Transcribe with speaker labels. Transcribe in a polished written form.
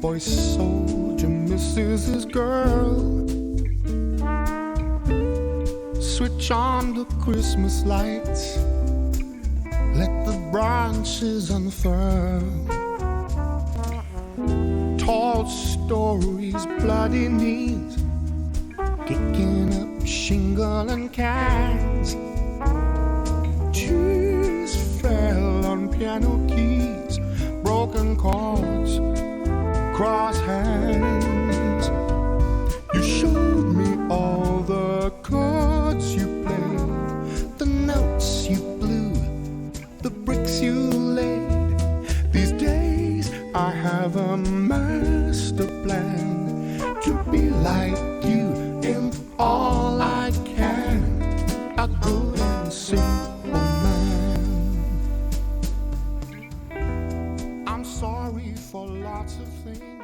Speaker 1: boy soldier misses his girl. Switch on the Christmas lights, let the branches unfurl. Tall stories, bloody knees, kicking up shingle and cans. Tears fell on piano keys, broken chords, crossed hands. You showed me all the chords you played, the notes you blew, the bricks you laid. These days I have a master plan to be like you in all I can, a good and simple man. I'm sorry for lots of things.